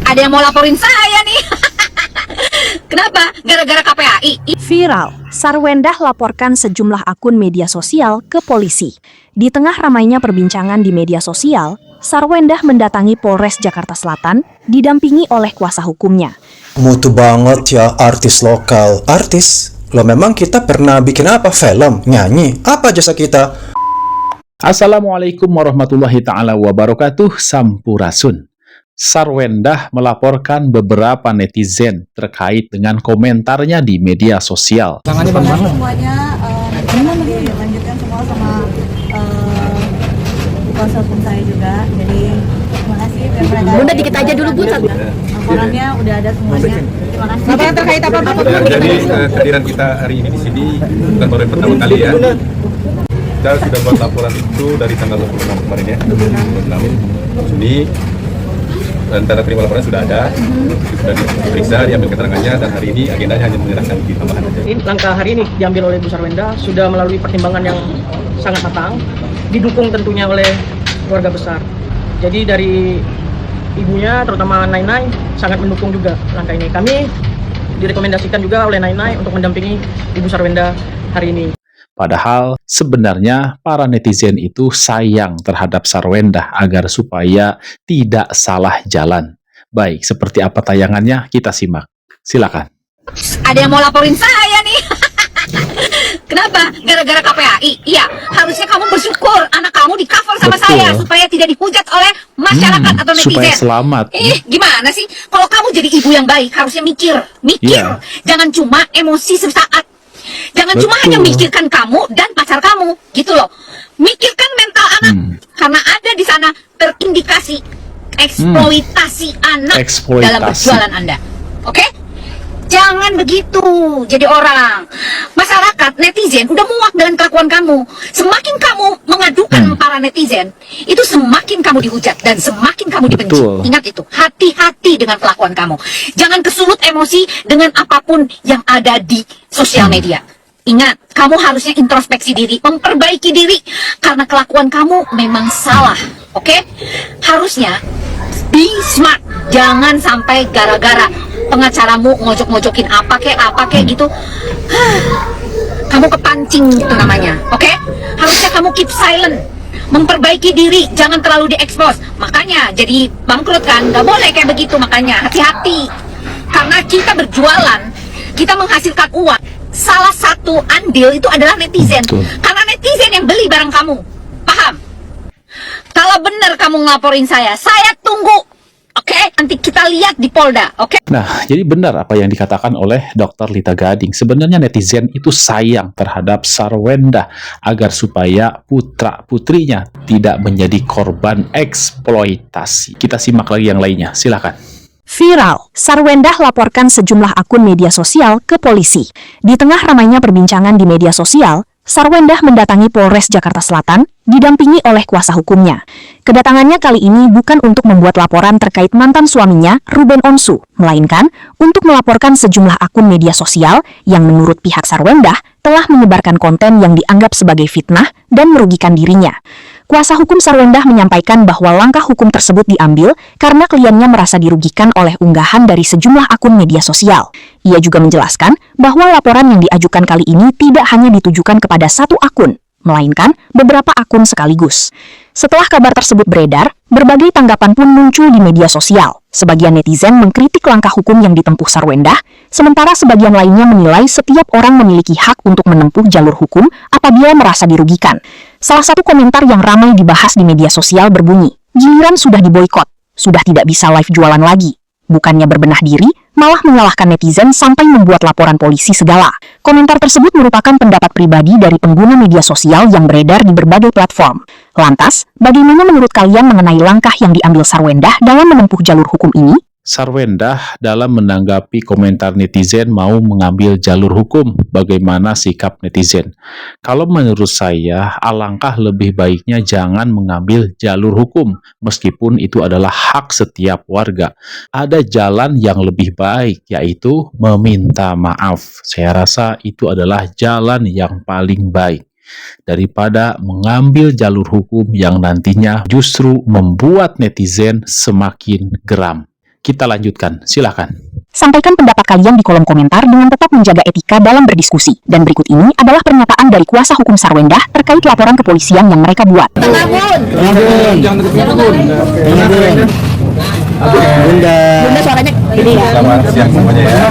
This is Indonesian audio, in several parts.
Ada yang mau laporin saya nih. Kenapa? Gara-gara KPAI. Viral, Sarwendah laporkan sejumlah akun media sosial ke polisi. Di tengah ramainya perbincangan di media sosial, Sarwendah mendatangi Polres Jakarta Selatan, didampingi oleh kuasa hukumnya. Mutu banget ya artis lokal. Artis? Loh memang kita pernah bikin apa? Film? Nyanyi? Apa jasa kita? Assalamualaikum warahmatullahi ta'ala wabarakatuh. Sampurasun. Sarwendah melaporkan beberapa netizen terkait dengan komentarnya di media sosial. Tangannya bagaimana? Semuanya lanjutkan semua sama kuasa hukum saya juga. Jadi terima kasih. Bunda dikit aja dulu, Bu. Laporannya udah ada semuanya. Terima kasih. Laporan terkait apa, Pak? Jadi kehadiran kita hari ini di sini bukan baru yang pertama kali ya. Kita sudah buat laporan itu dari tanggal 26 kemarin ya, 26 Juni. Dan tanda terima laporan sudah ada, sudah diperiksa, diambil keterangannya, dan hari ini agendanya hanya menyerahkan bukti tambahan saja. Ini langkah hari ini diambil oleh Bu Sarwendah sudah melalui pertimbangan yang sangat matang, didukung tentunya oleh keluarga besar. Jadi dari ibunya, terutama Nainai, sangat mendukung juga langkah ini. Kami direkomendasikan juga oleh Nainai untuk mendampingi Ibu Sarwendah hari ini. Padahal sebenarnya para netizen itu sayang terhadap Sarwendah agar supaya tidak salah jalan. Baik, seperti apa tayangannya kita simak. Silakan. Ada yang mau laporin saya nih. Kenapa? Gara-gara KPAI. Iya, harusnya kamu bersyukur anak kamu di cover sama Betul. saya supaya tidak dihujat oleh masyarakat atau netizen. Supaya selamat. Gimana sih? Kalau kamu jadi ibu yang baik, harusnya mikir. Iya. Jangan cuma emosi sesaat. Jangan cuma Betul. hanya mikirkan kamu dan pacar kamu, gitu loh. Mikirkan mental anak, karena ada di sana terindikasi eksploitasi anak Eksploitasi. dalam berjualan Anda. Oke? Jangan begitu jadi orang. Masyarakat, netizen udah muak dengan kelakuan kamu. Semakin kamu mengadukan para netizen, itu semakin kamu dihujat dan semakin kamu dibenci. Betul. Ingat itu, hati-hati dengan kelakuan kamu. Jangan kesulut emosi dengan apapun yang ada di sosial media. Ingat, kamu harusnya introspeksi diri, memperbaiki diri, karena kelakuan kamu memang salah. Oke? Harusnya be smart. Jangan sampai gara-gara pengacaramu ngojok-ngojokin apa kek gitu, kamu kepancing, itu namanya. Oke? Harusnya kamu keep silent, memperbaiki diri, jangan terlalu diekspos. Makanya jadi bangkrut kan, nggak boleh kayak begitu. Makanya hati-hati, karena kita berjualan, kita menghasilkan uang. Salah satu andil itu adalah netizen. Betul. Karena netizen yang beli barang kamu. Paham? Kalau benar kamu ngelaporin saya tunggu. Oke, nanti kita lihat di Polda, oke? Nah, jadi benar apa yang dikatakan oleh Dr. Lita Gading. Sebenarnya netizen itu sayang terhadap Sarwendah agar supaya putra-putrinya tidak menjadi korban eksploitasi. Kita simak lagi yang lainnya, silakan. Viral, Sarwendah laporkan sejumlah akun media sosial ke polisi. Di tengah ramainya perbincangan di media sosial, Sarwendah mendatangi Polres Jakarta Selatan, didampingi oleh kuasa hukumnya. Kedatangannya kali ini bukan untuk membuat laporan terkait mantan suaminya, Ruben Onsu, melainkan untuk melaporkan sejumlah akun media sosial yang menurut pihak Sarwendah telah menyebarkan konten yang dianggap sebagai fitnah dan merugikan dirinya. Kuasa hukum Sarwendah menyampaikan bahwa langkah hukum tersebut diambil karena kliennya merasa dirugikan oleh unggahan dari sejumlah akun media sosial. Ia juga menjelaskan bahwa laporan yang diajukan kali ini tidak hanya ditujukan kepada satu akun, melainkan beberapa akun sekaligus. Setelah kabar tersebut beredar, berbagai tanggapan pun muncul di media sosial. Sebagian netizen mengkritik langkah hukum yang ditempuh Sarwendah, sementara sebagian lainnya menilai setiap orang memiliki hak untuk menempuh jalur hukum apabila merasa dirugikan. Salah satu komentar yang ramai dibahas di media sosial berbunyi, "Giliran sudah diboikot, sudah tidak bisa live jualan lagi." Bukannya berbenah diri, malah menyalahkan netizen sampai membuat laporan polisi segala. Komentar tersebut merupakan pendapat pribadi dari pengguna media sosial yang beredar di berbagai platform. Lantas, bagaimana menurut kalian mengenai langkah yang diambil Sarwendah dalam menempuh jalur hukum ini? Sarwendah dalam menanggapi komentar netizen mau mengambil jalur hukum. Bagaimana sikap netizen? Kalau menurut saya, alangkah lebih baiknya jangan mengambil jalur hukum, meskipun itu adalah hak setiap warga. Ada jalan yang lebih baik, yaitu meminta maaf. Saya rasa itu adalah jalan yang paling baik daripada mengambil jalur hukum yang nantinya justru membuat netizen semakin geram. Kita lanjutkan, silakan. Sampaikan pendapat kalian di kolom komentar dengan tetap menjaga etika dalam berdiskusi. Dan berikut ini adalah pernyataan dari kuasa hukum Sarwendah terkait laporan kepolisian yang mereka buat. Bunda suaranya gini ya. Selamat siang semuanya ya.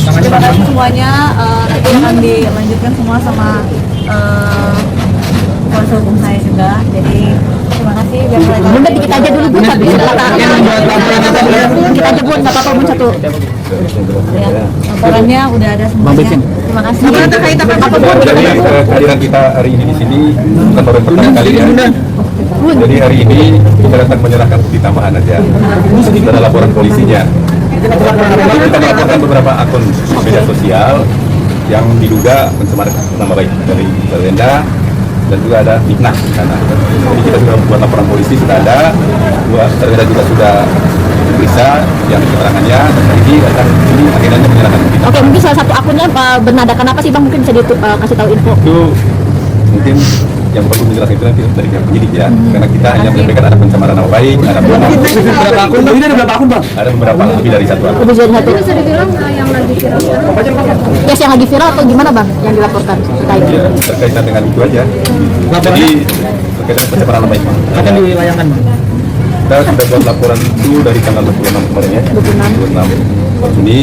Terima kasih semuanya. Itu akan dilanjutkan semua sama kuasa hukum saya juga. Jadi terima kasih. Bunda dikit aja dulu Bun, tapi kita aja Bun, nggak apa-apa Bun satu. Ya, laporannya udah ada semuanya. Terima kasih. Terkait apa Bun? Jadi kehadiran kita hari ini di sini bukan baru yang pertama kali ya. Jadi hari ini kita datang menyerahkan bukti tambahan aja. Ada laporan polisinya. Kita melaporkan beberapa akun media sosial yang diduga pencemaran nama baik dari Sarwendah dan juga ada fitnah di sana. Jadi kita sudah membuat laporan polisi, sudah ada. Sarwendah juga sudah diperiksa yang keterangannya dan hari ini akan ini akhirnya menyerahkan bukti. Oke, mungkin salah satu akunnya bernadakan apa sih Bang? Mungkin bisa kasih tahu info. Itu mungkin yang perlu menjelaskan itu nanti dari pihak penyidik ya, karena kita hanya menyampaikan ada pencemaran nama baik, ada beberapa akun, ini ada berapa akun Bang? Ada beberapa, lebih dari satu akun. Lebih dari satu. Bisa dibilang yang lagi viral. Yes, yang lagi viral atau gimana Bang? Yang dilaporkan terkait? Ya, terkaitan dengan itu aja. Jadi terkaitan pencemaran nama baik. Akan dilayangkan. Kita sudah buat laporan itu dari tanggal 26 kemarin ya. 26 Juni.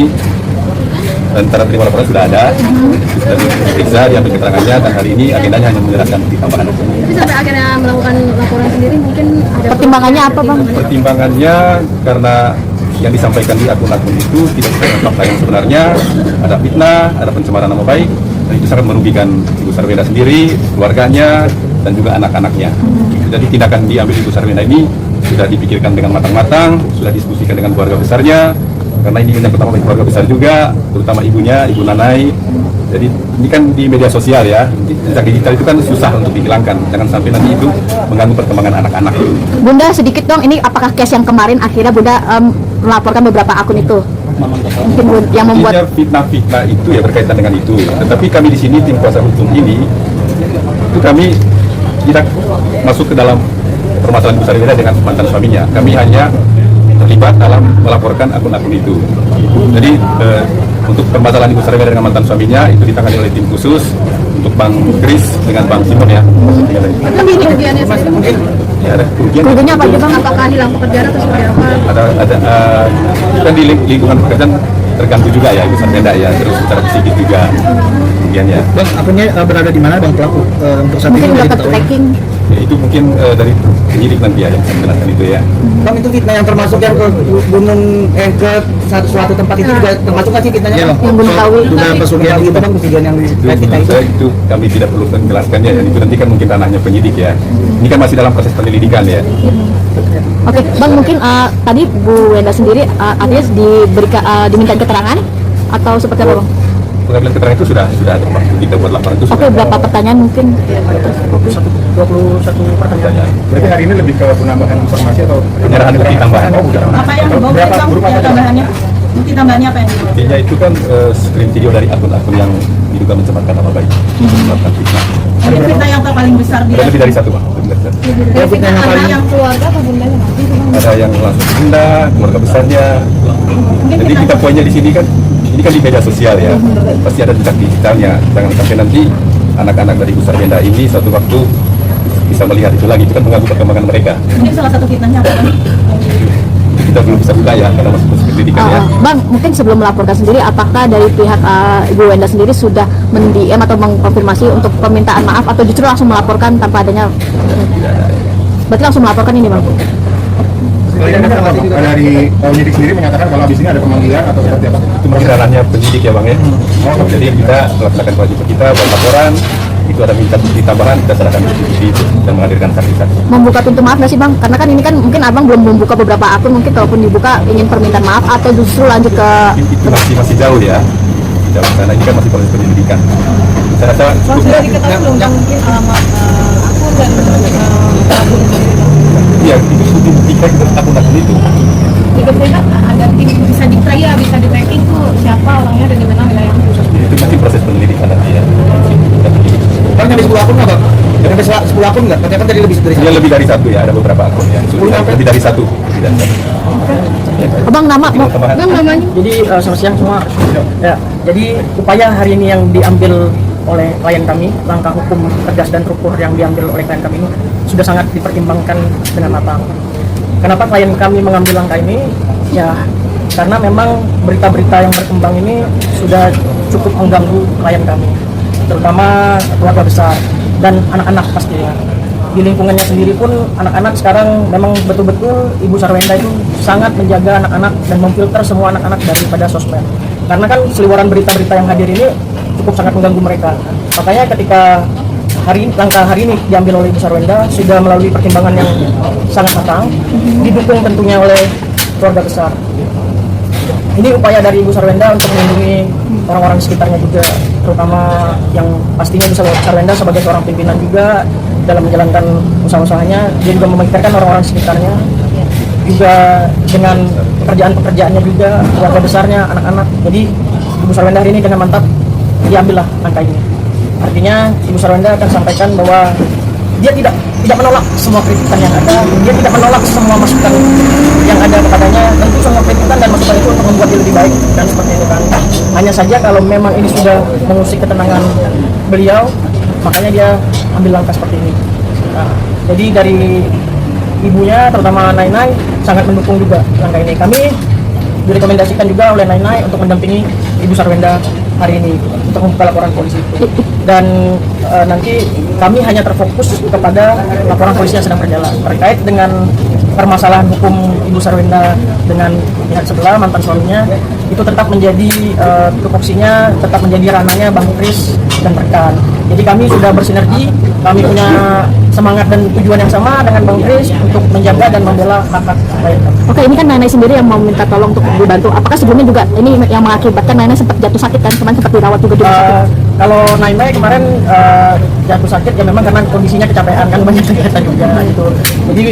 Dan tanda terima laporan sudah ada, sudah diperiksa, diambil keterangannya, dan hari ini agendanya hanya menyerahkan bukti tambahan. Tapi sampai akhirnya melakukan laporan sendiri mungkin ada Pertimbangannya apa Bang? Pertimbangannya karena yang disampaikan di akun-akun itu tidak sesuai dengan fakta yang sebenarnya, ada fitnah, ada pencemaran nama baik, dan itu sangat merugikan Ibu Sarwendah sendiri, keluarganya, dan juga anak-anaknya. Jadi tindakan diambil Ibu Sarwendah ini sudah dipikirkan dengan matang-matang, sudah diskusikan dengan keluarga besarnya, karena ini yang pertama bagi keluarga besar juga, terutama ibunya, Ibu Nanai. Jadi ini kan di media sosial ya, jejak digital itu kan susah untuk dihilangkan. Jangan sampai nanti itu mengganggu perkembangan anak-anak. Bunda sedikit dong, ini apakah case yang kemarin akhirnya Bunda melaporkan beberapa akun itu? Mungkin Bunda yang membuat Fitnah-fitnah itu ya berkaitan dengan itu. Tetapi kami di sini tim kuasa hukum ini, itu kami tidak masuk ke dalam permasalahan Ibu Sarwendah dengan mantan suaminya. Kami hanya terlibat dalam melaporkan akun-akun itu. Jadi untuk permasalahan Ibu Sarwendah dengan mantan suaminya itu ditangani oleh tim khusus untuk Bang Kris dengan Bang Simon ya. Tapi ini kerugiannya sendiri. Ya, ada kerugian. kerugiannya apa aja Bang? Apakah di lampu kerjaan atau seperti apa? Ada kan di lingkungan pekerjaan terganggu juga ya Ibu Sarwendah ya, terus secara psikis juga kerugiannya. Bang, akunnya berada di mana Bang pelaku untuk saat Mungkin ini? dapat tracking. Ya, itu mungkin dari penyidik nanti ya yang saya jelaskan itu ya. Bang, itu fitnah yang termasuk yang ke gunung ke suatu tempat itu juga termasuk nggak sih fitnahnya? Iya, Bang. Yang belum tahu. Sudah pesugihan Itu Bang, kejadian yang Itu kita menurut itu. saya itu kami tidak perlu menjelaskan ya, itu nanti kan mungkin ranahnya penyidik ya. Ini kan masih dalam proses penyelidikan ya. Oke, Bang, mungkin tadi Bu Wenda sendiri artinya diminta keterangan atau seperti apa Bang? Pengambilan keterangan itu sudah ada Pak. Kita buat laporan itu Oke, sudah. berapa pertanyaan mungkin? 21 pertanyaan. Berarti hari ini lebih ke penambahan informasi atau penyerahan bukti tambahan? Apa yang dibawa Bang? Yang tambahannya? Bukti tambahannya apa yang dibawa? Buktinya itu kan screen video dari akun-akun yang diduga mencemarkan nama baik, melakukan fitnah. Ada fitnah yang paling besar Ada lebih dari satu Pak. Ada fitnah ada yang keluarga atau bundanya nanti? Ada yang langsung bunda, keluarga besarnya. Jadi kita poinnya di sini kan, ini kan di media sosial ya, pasti ada jejak digitalnya. Jangan sampai nanti anak-anak dari Ibu Sarwendah ini suatu waktu bisa melihat itu lagi, itu kan mengganggu perkembangan mereka. Ini salah satu fitnahnya apa? Itu kita belum bisa buka ya, karena masih proses pendidikan ya. Bang, mungkin sebelum melaporkan sendiri, apakah dari pihak Ibu Wenda sendiri sudah mendm atau mengkonfirmasi untuk permintaan maaf atau justru langsung melaporkan tanpa adanya? Berarti langsung melaporkan ini Bang? Dari penyidik sendiri menyatakan kalau habis ini ada pemanggilan atau seperti apa? Itu masih ranahnya penyidik ya Bang ya. Jadi kita melaksanakan kewajiban kita buat laporan, itu ada minta bukti tambahan, kita serahkan bukti itu dan menghadirkan saksi-saksi. Membuka pintu maaf nggak sih Bang? Karena kan ini kan mungkin Abang belum membuka beberapa akun, mungkin kalaupun dibuka ingin permintaan maaf atau justru lanjut ke... Itu masih jauh ya. Jauh sana, ini kan masih proses penyelidikan. Saya rasa cukup. Sudah diketahui belum Bang mungkin alamat akun dan Ya, itu sudah dibuktikan akun-akun itu. juga mereka ada tim bisa bisa di tracking tuh siapa orangnya dan di mana wilayahnya. Itu masih proses penyelidikan nanti ya. Bang, nyampe 10 akun nggak Bang? Nyampe 10 akun nggak? Katanya kan tadi lebih dari Ya lebih dari satu ya, ada beberapa akun ya. Lebih dari satu. Lebih dari satu. Abang nama mau Bang namanya. Jadi selamat siang semua. Ya, jadi upaya hari ini yang diambil oleh klien kami, langkah hukum tegas dan terukur yang diambil oleh klien kami ini sudah sangat dipertimbangkan dengan matang. Kenapa klien kami mengambil langkah ini? Ya, karena memang berita-berita yang berkembang ini sudah cukup mengganggu klien kami, terutama keluarga besar dan anak-anak pastinya. Di lingkungannya sendiri pun anak-anak sekarang memang betul-betul Ibu Sarwenda itu sangat menjaga anak-anak dan memfilter semua anak-anak daripada sosmed. Karena kan seliweran berita-berita yang hadir ini cukup sangat mengganggu mereka. Makanya ketika langkah hari ini diambil oleh Ibu Sarwenda sudah melalui pertimbangan yang sangat matang, didukung tentunya oleh keluarga besar. Ini upaya dari Ibu Sarwenda untuk melindungi orang-orang di sekitarnya juga, terutama yang pastinya Ibu Sarwenda sebagai seorang pimpinan juga dalam menjalankan usaha-usahanya, dia juga memikirkan orang-orang di sekitarnya, juga dengan pekerjaan-pekerjaannya juga, keluarga besarnya, anak-anak. Jadi Ibu Sarwenda hari ini dengan mantap diambillah langkah ini. Artinya Ibu Sarwenda akan sampaikan bahwa dia tidak menolak semua kritikan yang ada, dia tidak menolak semua masukan yang ada kepadanya. Tentu semua kritikan dan masukan itu untuk membuat dia lebih baik dan seperti itu kan. Hanya saja kalau memang ini sudah mengusik ketenangan beliau, makanya dia ambil langkah seperti ini. Nah, jadi dari ibunya, terutama Nainai, sangat mendukung juga langkah ini. Kami direkomendasikan juga oleh Nainai untuk mendampingi Ibu Sarwenda hari ini untuk membuka laporan polisi itu. Dan nanti kami hanya terfokus kepada laporan polisi yang sedang berjalan terkait dengan permasalahan hukum Ibu Sarwenda dengan pihak sebelah, mantan suaminya, itu tetap menjadi tupoksinya, tetap menjadi ranahnya Bang Kris dan rekan. Jadi kami sudah bersinergi, kami punya semangat dan tujuan yang sama dengan Bang Kris untuk menjaga dan membela hak-hak klien. Oke, ini kan Nainai sendiri yang mau minta tolong untuk dibantu. Apakah sebelumnya juga ini yang mengakibatkan Nainai sempat jatuh sakit kan? Kemarin sempat dirawat juga di rumah sakit. Kalau Nainai kemarin jatuh sakit ya memang karena kondisinya kecapean kan, banyak kegiatan juga gitu. Jadi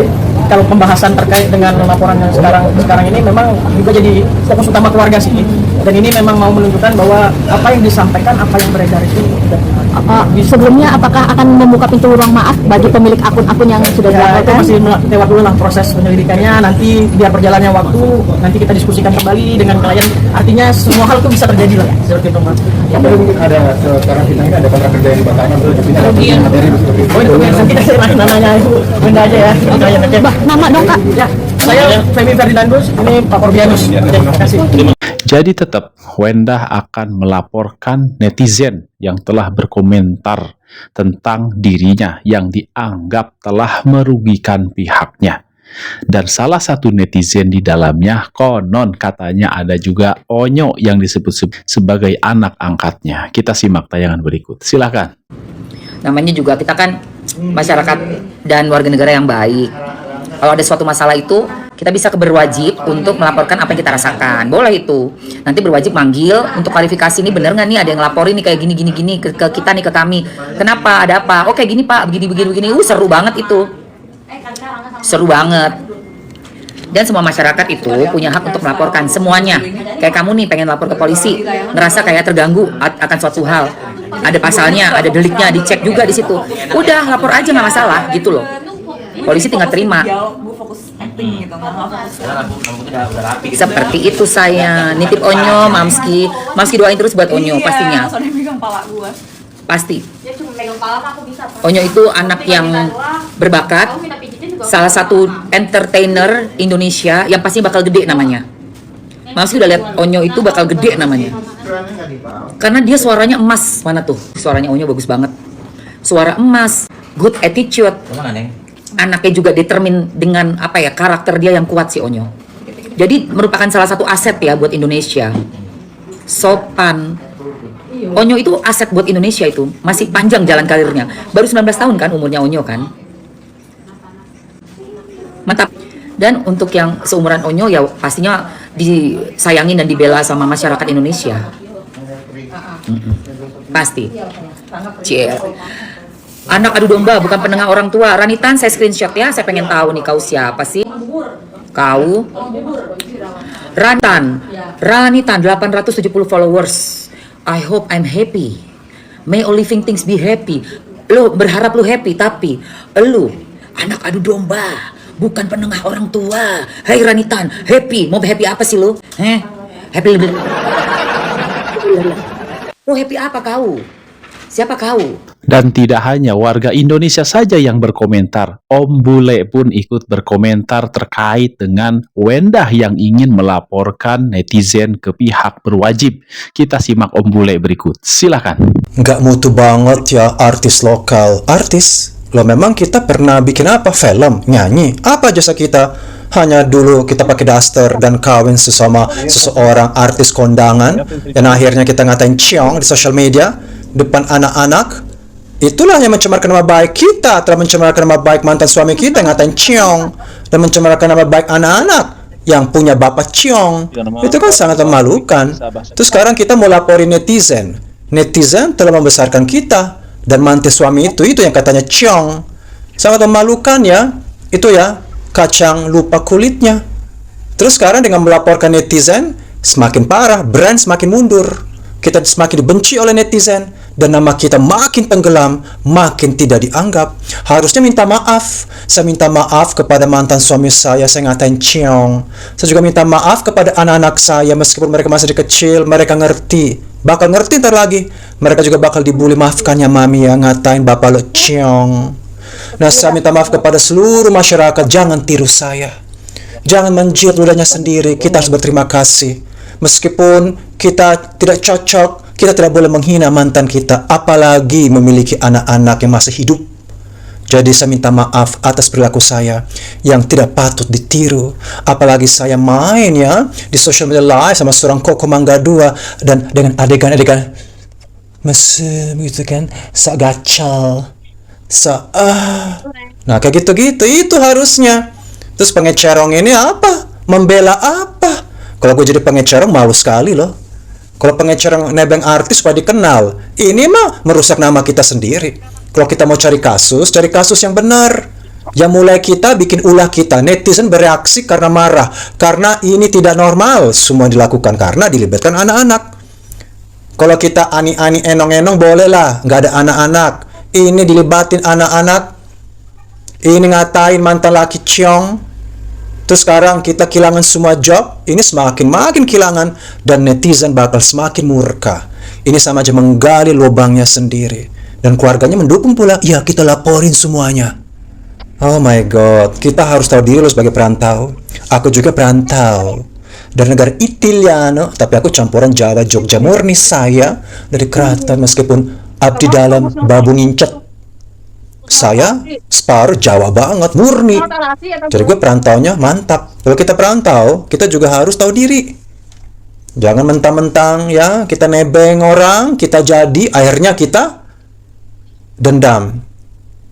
kalau pembahasan terkait dengan laporan yang sekarang ini memang juga jadi fokus utama keluarga sih. Dan ini memang mau menunjukkan bahwa apa yang disampaikan, apa yang beredar itu sudah sebelumnya apakah akan membuka pintu ruang maaf bagi pemilik akun-akun yang sudah ya, itu dilaporkan? masih lewat dulu lah proses penyelidikannya, nanti biar berjalannya waktu, nanti kita diskusikan kembali dengan klien. Artinya semua hal itu bisa terjadi lah seperti itu Mas. Yang baru mungkin ada sekarang kita ini ada kontrak kerja yang dibatalkan, terus jadinya ada materi seperti itu. Oh itu nanti kita nanya itu benda aja ya. Klien aja. Nama dong Kak? Ya, saya Femi Ferdinandus, ini Pak Korbianus. Terima kasih. Jadi tetap Wendah akan melaporkan netizen yang telah berkomentar tentang dirinya yang dianggap telah merugikan pihaknya. Dan salah satu netizen di dalamnya konon katanya ada juga Onyo yang disebut sebagai anak angkatnya. Kita simak tayangan berikut. Silakan. Namanya juga kita kan masyarakat dan warga negara yang baik. Kalau ada suatu masalah itu, kita bisa berwajib untuk melaporkan apa yang kita rasakan. Boleh itu. Nanti berwajib manggil untuk klarifikasi, ini bener nggak nih ada yang laporin nih kayak gini ke kita nih, ke kami. Kenapa? Ada apa? Oh kayak gini Pak, begini. Seru banget itu. Seru banget. Dan semua masyarakat itu punya hak untuk melaporkan semuanya. Kayak kamu nih pengen lapor ke polisi, ngerasa kayak terganggu akan suatu hal. Ada pasalnya, ada deliknya, dicek juga di situ. Udah lapor aja nggak masalah gitu loh. Polisi tinggal terima. Seperti itu saya nitip Onyo, Mamski doain terus buat Onyo pastinya. Pasti. Onyo itu anak yang berbakat, salah satu entertainer Indonesia yang pasti bakal gede namanya. Mamski udah lihat Onyo itu bakal gede namanya. Karena dia suaranya emas. Mana tuh? Suaranya Onyo bagus banget. Suara emas, good attitude. Anaknya juga determin dengan apa ya, karakter dia yang kuat si Onyo. Jadi merupakan salah satu aset ya buat Indonesia. Sopan. Onyo itu aset buat Indonesia itu. Masih panjang jalan karirnya. Baru 19 tahun kan umurnya Onyo kan. Mantap. Dan untuk yang seumuran Onyo ya pastinya disayangin dan dibela sama masyarakat Indonesia. Pasti. Cie. Anak adu domba bukan penengah orang tua. Ranitan saya screenshot ya, saya pengen tahu nih kau siapa sih? Kau? Ranitan 870 followers. I hope I'm happy. May all living things be happy. Lu berharap lu happy, tapi lu anak adu domba bukan penengah orang tua. Hai Ranitan, happy. Mau happy apa sih lo? Happy lebih. Mau happy apa kau? Siapa kau? Dan tidak hanya warga Indonesia saja yang berkomentar, Om Bule pun ikut berkomentar terkait dengan Wendah yang ingin melaporkan netizen ke pihak berwajib. Kita simak Om Bule berikut, silakan. Nggak mutu banget ya artis lokal. Artis? Loh memang kita pernah bikin apa? Film? Nyanyi? Apa jasa kita? Hanya dulu kita pakai daster dan kawin sesama seseorang artis kondangan, dan akhirnya kita ngatain ciong di sosial media depan anak-anak. Itulah yang mencemarkan nama baik kita, telah mencemarkan nama baik mantan suami kita ngatain ciong, dan mencemarkan nama baik anak-anak yang punya bapak ciong. Itu kan sangat memalukan. Terus sekarang kita mau laporin netizen. Netizen telah membesarkan kita, dan mantan suami itu yang katanya ciong. Sangat memalukan ya. Itu ya, kacang lupa kulitnya. Terus sekarang dengan melaporkan netizen, semakin parah, brand semakin mundur. Kita semakin dibenci oleh netizen, dan nama kita makin tenggelam, makin tidak dianggap. Harusnya minta maaf. Saya minta maaf kepada mantan suami saya ngatain ciong. Saya juga minta maaf kepada anak-anak saya, meskipun mereka masih kecil, mereka ngerti. Bakal ngerti ntar lagi. Mereka juga bakal dibully, maafkan ya mami ya, ngatain bapak lo ciong. Nah, saya minta maaf kepada seluruh masyarakat, jangan tiru saya. Jangan menjilat ludahnya sendiri, kita harus berterima kasih. Meskipun kita tidak cocok, kita tidak boleh menghina mantan kita, apalagi memiliki anak-anak yang masih hidup. Jadi saya minta maaf atas perilaku saya yang tidak patut ditiru. Apalagi saya main ya di social media live sama seorang Koko Mangga 2, dan dengan adegan-adegan mesum gitu kan, gacal. Nah kayak gitu-gitu, itu harusnya. Terus pengecerong ini apa? Membela apa? Kalau gue jadi pengecerong malu sekali loh. Kalau pengecerong nebeng artis supaya dikenal, ini mah merusak nama kita sendiri. Kalau kita mau cari kasus yang benar. Yang mulai kita bikin ulah kita, netizen bereaksi karena marah, karena ini tidak normal. Semua dilakukan karena dilibatkan anak-anak. Kalau kita ani-ani enong-enong boleh lah, nggak ada anak-anak. Ini dilibatin anak-anak. Ini ngatain mantan laki ciong. Terus sekarang kita kehilangan semua job, ini makin kehilangan, dan netizen bakal semakin murka. Ini sama aja menggali lubangnya sendiri. Dan keluarganya mendukung pula, ya kita laporin semuanya. Oh my god, kita harus tahu diri loh sebagai perantau. Aku juga perantau. Dari negara Italiano, tapi aku campuran Jawa, Jogja murni saya. Dari keraton meskipun abdi dalam babu ngincet. Saya separuh Jawa banget, murni. Jadi gue perantaunya mantap. Kalau kita perantau, kita juga harus tahu diri. Jangan mentang-mentang ya, kita nebeng orang, kita jadi, akhirnya kita dendam.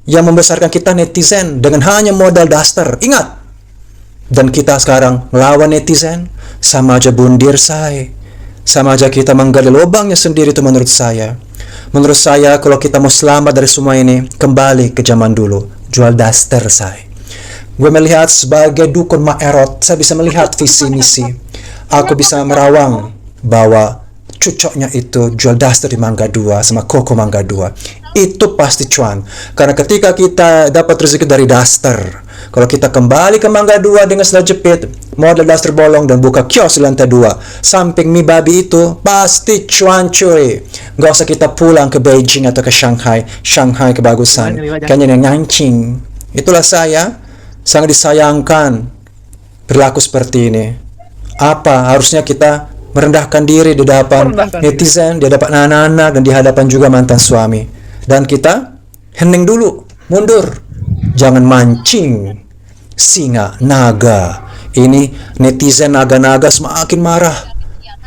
Yang membesarkan kita netizen dengan hanya modal daster. Ingat. Dan kita sekarang melawan netizen, sama aja bundir saya. Sama aja kita menggali lubangnya sendiri, itu menurut saya. Menurut saya, kalau kita mau selamat dari semua ini, kembali ke zaman dulu. Jual daster saya. Gue melihat sebagai dukun Maerot, saya bisa melihat visi misi. Aku bisa merawang bahwa cucoknya itu jual daster di Mangga 2 sama Koko Mangga 2. Itu pasti cuan. Karena ketika kita dapat rezeki dari daster, kalau kita kembali ke Mangga 2 dengan sandal jepit, modal daster bolong dan buka kios di lantai 2, samping mie babi itu, pasti cuan cuy. Gak usah kita pulang ke Beijing atau ke Shanghai. Shanghai kebagusan. Kayaknya yang nyancing. Itulah saya. Sangat disayangkan perilaku seperti ini. Apa harusnya kita merendahkan diri di hadapan netizen, di hadapan anak-anak, dan di hadapan juga mantan suami. Dan kita hening dulu, mundur. Jangan mancing singa, naga. Ini netizen naga-naga semakin marah,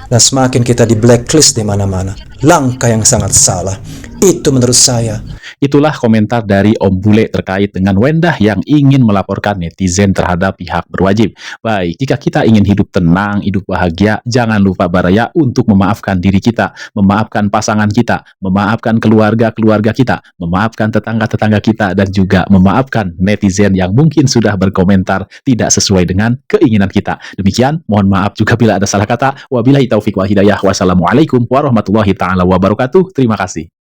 dan semakin kita di blacklist di mana-mana. Langkah yang sangat salah. Itu menurut saya. Itulah komentar dari Om Bule terkait dengan Wendah yang ingin melaporkan netizen terhadap pihak berwajib. Baik, jika kita ingin hidup tenang, hidup bahagia, jangan lupa Baraya untuk memaafkan diri kita, memaafkan pasangan kita, memaafkan keluarga-keluarga kita, memaafkan tetangga-tetangga kita, dan juga memaafkan netizen yang mungkin sudah berkomentar tidak sesuai dengan keinginan kita. Demikian, mohon maaf juga bila ada salah kata. Wabillahi taufiq wal hidayah. Wassalamualaikum warahmatullahi taala wabarakatuh. Terima kasih.